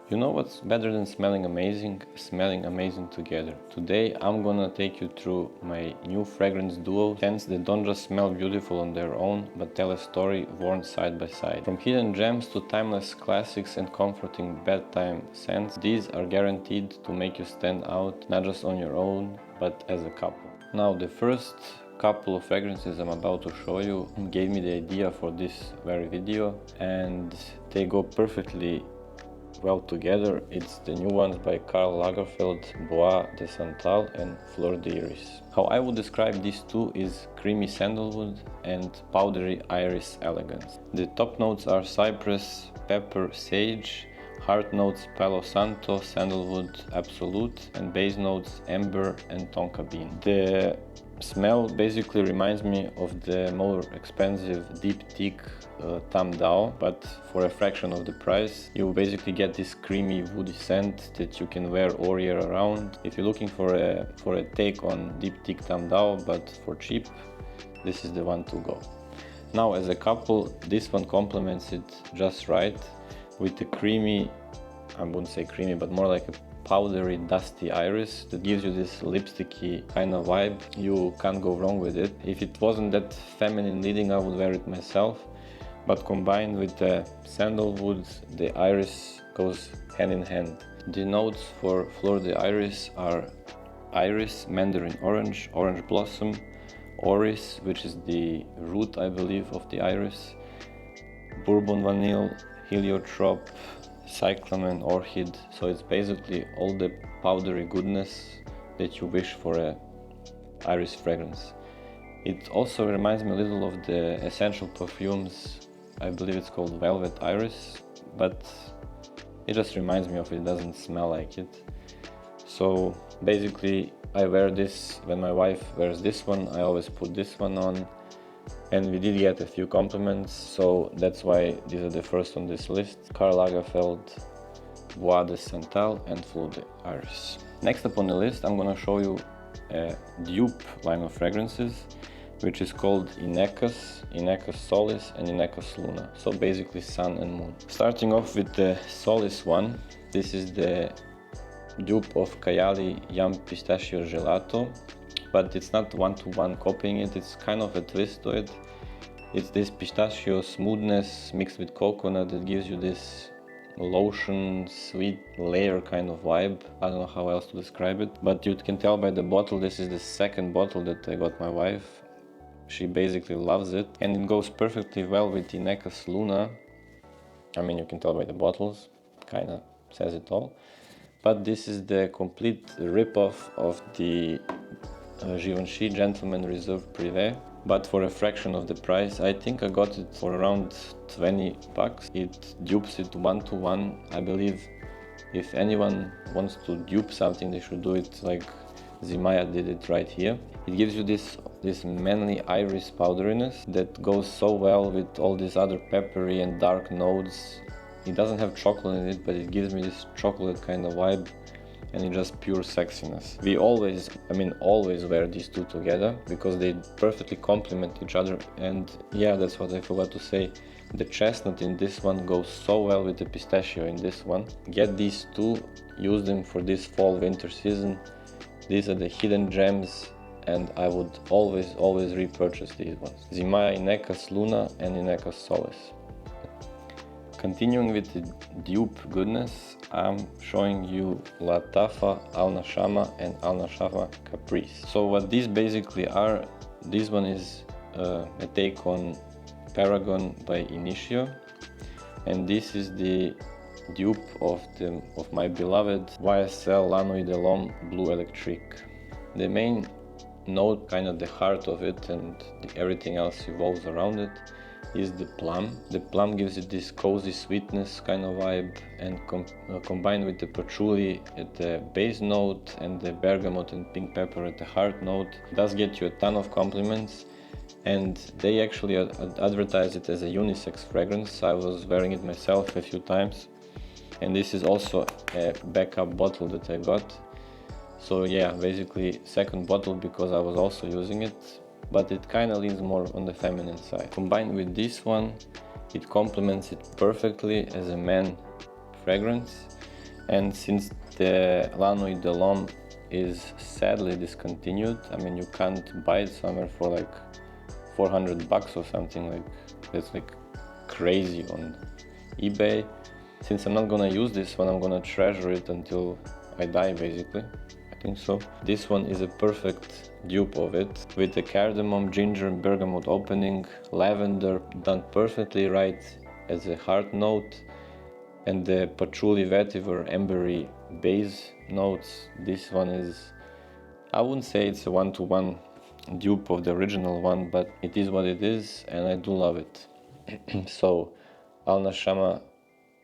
You know what's better than smelling amazing? Smelling amazing together. Today I'm gonna take you through my new fragrance duo, scents that don't just smell beautiful on their own, but tell a story worn side by side. From hidden gems to timeless classics and comforting bedtime scents, these are guaranteed to make you stand out, not just on your own, but as a couple. Now, the first couple of fragrances I'm about to show you gave me the idea for this very video, and they go perfectly well together. It's the new ones by Karl Lagerfeld, Bois de Santal and Fleur d'Iris. How I would describe these two is creamy sandalwood and powdery iris elegance. The top notes are cypress, pepper, sage, heart notes Palo Santo, sandalwood, absolute, and base notes amber and tonka bean. The smell basically reminds me of the more expensive Diptyque Tam Dao, but for a fraction of the price. You basically get this creamy woody scent that you can wear all year around. If you're looking for a take on Diptyque Tam Dao but for cheap, this is the one to go. Now, as a couple, this one complements it just right with the creamy, I wouldn't say creamy, but more like a powdery, dusty iris that gives you this lipsticky kind of vibe. You can't go wrong with it. If it wasn't that feminine leading, I would wear it myself, but combined with the sandalwood, the iris goes hand in hand. The notes for Fleur d'Iris are iris, mandarin orange, orange blossom, orris, which is the root, I believe, of the iris, bourbon vanille, heliotrope, cyclamen, orchid. So it's basically all the powdery goodness that you wish for a iris fragrance. It also reminds me a little of the essential perfumes, I believe it's called Velvet Iris, but it just reminds me of it, doesn't smell like it. So basically I wear this when my wife wears this one. I always put this one on, and we did get a few compliments, so that's why these are the first on this list. Karl Lagerfeld, Bois de Santal and Fleur d'Iris. Next up on the list, I'm gonna show you a dupe line of fragrances, which is called Inechus, Inechus Solis and Inechus Luna. So basically sun and moon. Starting off with the Solis one, this is the dupe of Kayali Yum Pistachio Gelato, but it's not one-to-one copying it, it's kind of a twist to it. It's this pistachio smoothness mixed with coconut that gives you this lotion, sweet layer kind of vibe. I don't know how else to describe it, but you can tell by the bottle, this is the second bottle that I got my wife. She basically loves it, and it goes perfectly well with the Inechus Luna. I mean, you can tell by the bottles, kinda says it all. But this is the complete rip-off of the Givenchy Gentleman Reserve Privé, but for a fraction of the price. I think I got it for around 20 bucks. It dupes it one-to-one. I believe if anyone wants to dupe something, they should do it like Zimaya did it right here. It gives you this manly iris powderiness that goes so well with all these other peppery and dark notes. It doesn't have chocolate in it, but it gives me this chocolate kind of vibe, and it's just pure sexiness. We always wear these two together because they perfectly complement each other. And yeah, that's what I forgot to say. The chestnut in this one goes so well with the pistachio in this one. Get these two, use them for this fall-winter season. These are the hidden gems, and I would always repurchase these ones. Zimaya Inechus Luna and Inechus Solis. Continuing with the dupe goodness, I'm showing you Lattafa, Al Nashama and Al Nashama Caprice. So what these basically are, this one is a take on Paragon by Initio, and this is the dupe of my beloved YSL La Nuit de l'Homme Blue Electrique. The main note, kind of the heart of it, and everything else revolves around it, is the plum. The plum gives it this cozy sweetness kind of vibe, and combined with the patchouli at the base note and the bergamot and pink pepper at the heart note, does get you a ton of compliments. And they actually advertise it as a unisex fragrance. I was wearing it myself a few times, and this is also a backup bottle that I got. So yeah, basically second bottle because I was also using it, but it kind of leans more on the feminine side. Combined with this one, it complements it perfectly as a man fragrance. And since the Lanui de l'Homme is sadly discontinued, I mean, you can't buy it somewhere for like $400 or something, like that's like crazy on eBay. Since I'm not gonna use this one, I'm gonna treasure it until I die, basically. I think so. This one is a perfect dupe of it, with the cardamom, ginger, bergamot opening, lavender done perfectly right as a heart note, and the patchouli, vetiver, ambery base notes. This one is, I wouldn't say it's a one-to-one dupe of the original one, but it is what it is, and I do love it. So, Al Nashama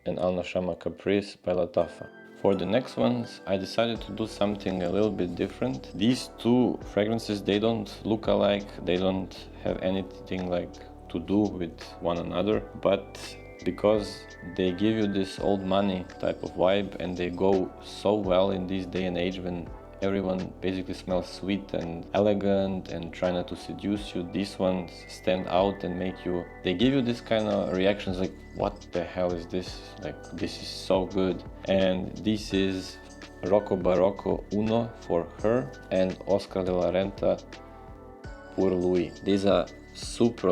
and Al Nashama Caprice by Lattafa. For the next ones, I decided to do something a little bit different. These two fragrances, they don't look alike, they don't have anything like to do with one another, but because they give you this old money type of vibe, and they go so well in this day and age when everyone basically smells sweet and elegant and try not to seduce you, these ones stand out and make you, they give you this kind of reactions like, what the hell is this? Like, this is so good. And this is Rocco Barocco Uno for her and Oscar de la Renta Pour Lui. These are super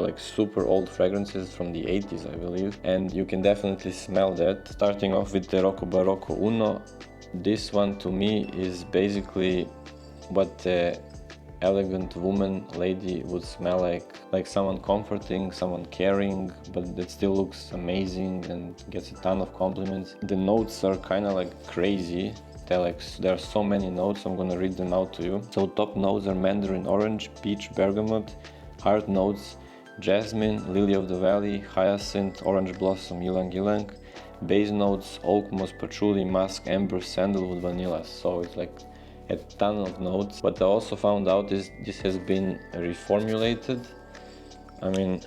old fragrances from the 80s, I believe, and you can definitely smell that. Starting off with the Rocco Barocco Uno, this one to me is basically what the elegant woman, lady would smell like someone comforting, someone caring, but that still looks amazing and gets a ton of compliments. The notes are kind of like crazy. There are so many notes, I'm gonna read them out to you. So top notes are mandarin orange, peach, bergamot. Heart notes, jasmine, lily of the valley, hyacinth, orange blossom, ylang ylang. Base notes, oak moss, patchouli, musk, amber, sandalwood, vanilla. So it's like a ton of notes. What I also found out is this has been reformulated. I mean,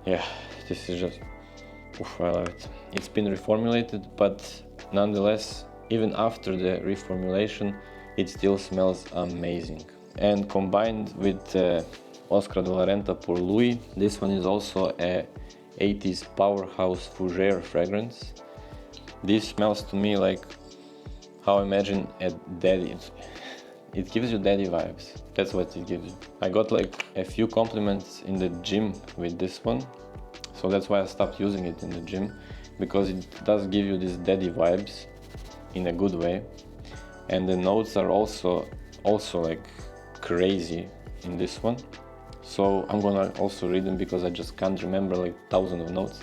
yeah, this is just, oof, I love it. It's been reformulated, but nonetheless, even after the reformulation, it still smells amazing. And combined with Oscar de la Renta Pour Lui, this one is also a 80s powerhouse fougere fragrance. This smells to me like how I imagine a daddy. It gives you daddy vibes. That's what it gives you. I got like a few compliments in the gym with this one, so that's why I stopped using it in the gym, because it does give you these daddy vibes in a good way. And the notes are also like crazy in this one. So I'm gonna also read them because I just can't remember like thousands of notes.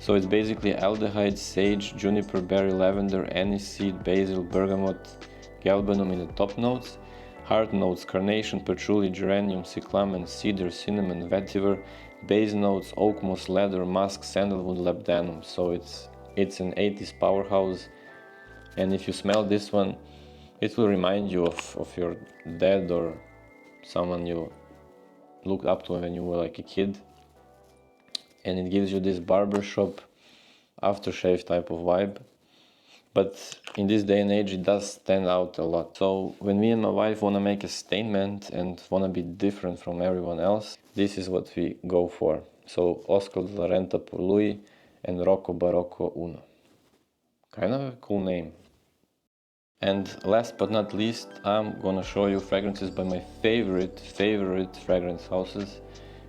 So it's basically aldehyde, sage, juniper, berry, lavender, aniseed, basil, bergamot, galbanum in the top notes. Heart notes, carnation, patchouli, geranium, cyclamen, cedar, cinnamon, vetiver. Base notes, oak moss, leather, musk, sandalwood, labdanum. So it's an 80s powerhouse. And if you smell this one, it will remind you of your dad or someone you looked up to when you were like a kid. And it gives you this barbershop aftershave type of vibe. But in this day and age, it does stand out a lot. So when me and my wife want to make a statement and want to be different from everyone else, this is what we go for. So Oscar de la Renta Pour Lui and Rocco Barocco Uno. Kind of a cool name. And last but not least, I'm gonna show you fragrances by my favorite fragrance houses,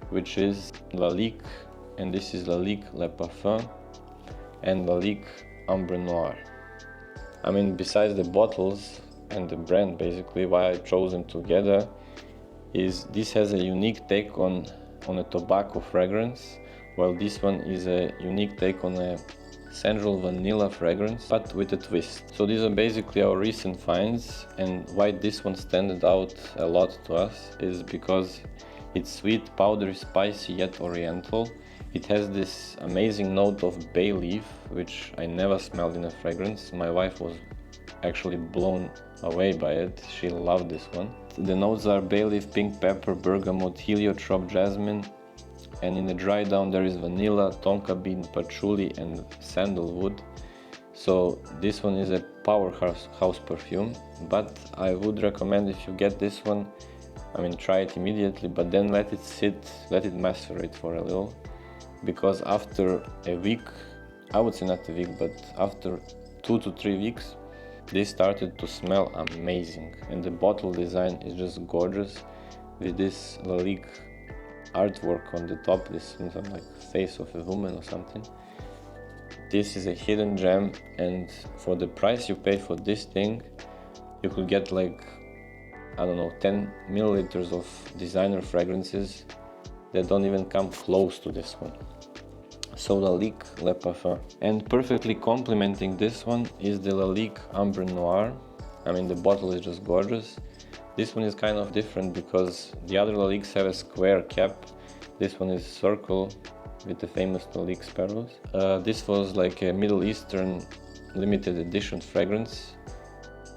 which is Lalique, and this is Lalique Le Parfum and Lalique Ambre Noir. I mean, besides the bottles and the brand, basically why I chose them together is this has a unique take on a tobacco fragrance, while this one is a unique take on a sensual vanilla fragrance, but with a twist. So these are basically our recent finds, and why this one standed out a lot to us is because it's sweet, powdery, spicy, yet oriental. It has this amazing note of bay leaf, which I never smelled in a fragrance. My wife was actually blown away by it. She loved this one. The notes are bay leaf, pink pepper, bergamot, heliotrope, jasmine, and in the dry down there is vanilla, tonka bean, patchouli and sandalwood. So this one is a powerhouse perfume, but I would recommend, if you get this one, I mean, try it immediately, but then let it sit, let it macerate for a little, because after a week, I would say not a week, but after 2 to 3 weeks, this started to smell amazing, and the bottle design is just gorgeous with this Lalique artwork on the top. This is like face of a woman or something. This is a hidden gem, and for the price you pay for this thing, you could get like, I don't know, 10 milliliters of designer fragrances that don't even come close to this one. So Lalique Le Parfum. And perfectly complementing this one is the Lalique Ambre Noir. I mean, the bottle is just gorgeous. This one is kind of different because the other Laliques have a square cap. This one is circle with the famous Lalique sparrows. This was like a Middle Eastern limited edition fragrance,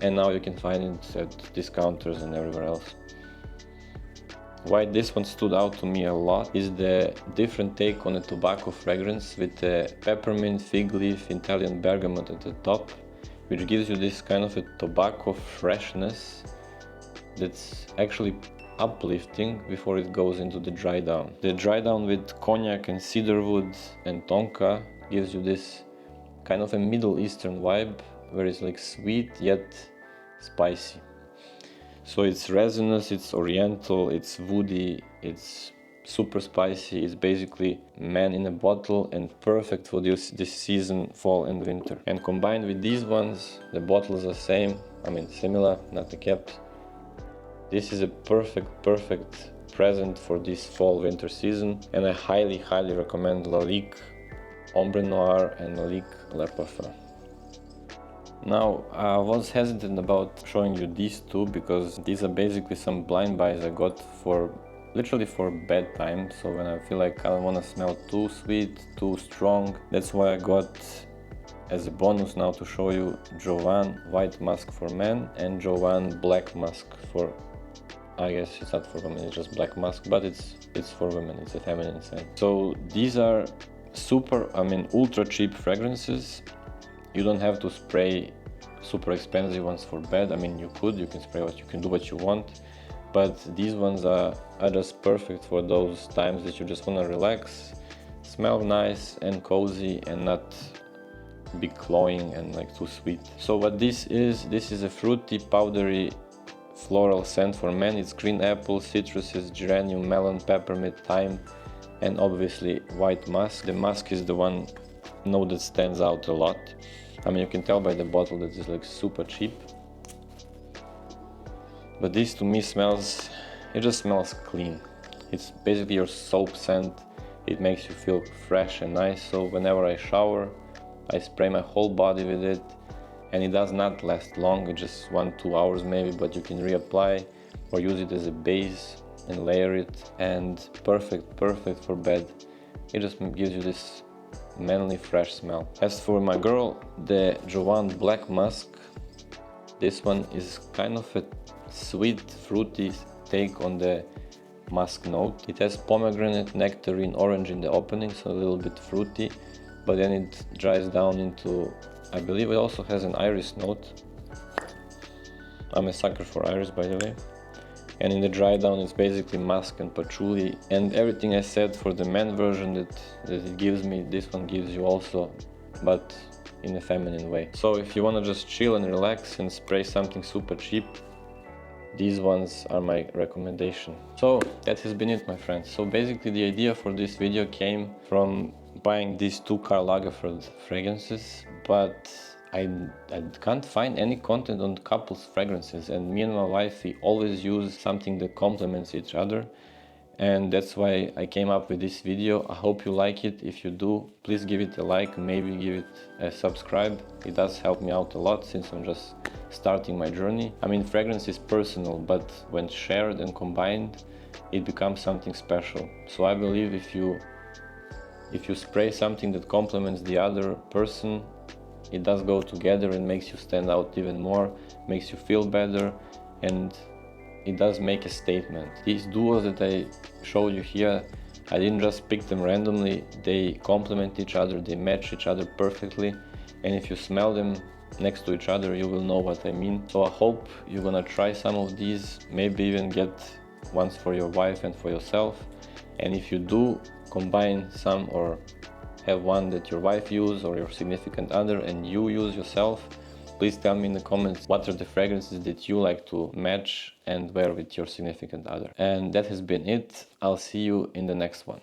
and now you can find it at discounters and everywhere else. Why this one stood out to me a lot is the different take on a tobacco fragrance with the peppermint, fig leaf, Italian bergamot at the top, which gives you this kind of a tobacco freshness that's actually uplifting before it goes into the dry down. The dry down with cognac and cedarwood and tonka gives you this kind of a Middle Eastern vibe where it's like sweet yet spicy. So it's resinous, it's oriental, it's woody, it's super spicy. It's basically man in a bottle and perfect for this season, fall and winter. And combined with these ones, the bottles are same, I mean similar, not the caps. This is a perfect present for this fall winter season, and I highly recommend Lalique Ambre Noir and Lalique Le Parfum. Now, I was hesitant about showing you these two because these are basically some blind buys I got for literally for bedtime. So when I feel like I don't want to smell too sweet, too strong, that's why I got as a bonus now to show you Jovan White Musk for men and Jovan Black Musk for, I guess it's not for women, it's just Black Musk, but it's for women, it's a feminine scent. So these are ultra cheap fragrances. You don't have to spray super expensive ones for bed. I mean, you can spray you can do what you want, but these ones are just perfect for those times that you just want to relax, smell nice and cozy and not be cloying and like too sweet. So what this is a fruity, powdery, floral scent for men. It's green apple, citruses, geranium, melon, peppermint, thyme, and obviously white musk. The musk is the one note that stands out a lot. I mean, you can tell by the bottle that it's like super cheap. But this to me it just smells clean. It's basically your soap scent. It makes you feel fresh and nice. So whenever I shower, I spray my whole body with it, and it does not last long. It's just 1-2 hours maybe, but you can reapply or use it as a base and layer it, and perfect for bed. It just gives you this manly fresh smell. As for my girl, the Jovan Black Musk, this one is kind of a sweet, fruity take on the musk note. It has pomegranate, nectarine, orange in the opening, so a little bit fruity, but then it dries down into, I believe it also has an iris note. I'm a sucker for iris, by the way. And in the dry down it's basically musk and patchouli, and everything I said for the men version that it gives me, this one gives you also, but in a feminine way. So if you want to just chill and relax and spray something super cheap, these ones are my recommendation. So that has been it, my friends. So basically the idea for this video came from buying these two Karl Lagerfeld fragrances, but I can't find any content on couples fragrances, and me and my wife, we always use something that complements each other, and that's why I came up with this video. I hope you like it. If you do, please give it a like, maybe give it a subscribe. It does help me out a lot since I'm just starting my journey. I mean, fragrance is personal, but when shared and combined, it becomes something special. So I believe if you spray something that complements the other person, it does go together and makes you stand out even more, makes you feel better, and it does make a statement. These duos that I showed you here, I didn't just pick them randomly. They complement each other, they match each other perfectly, and if you smell them next to each other, you will know what I mean. So I hope you're gonna try some of these, maybe even get ones for your wife and for yourself. And if you do combine some or have one that your wife use or your significant other and you use yourself. Please tell me in the comments what are the fragrances that you like to match and wear with your significant other. And that has been it. I'll see you in the next one.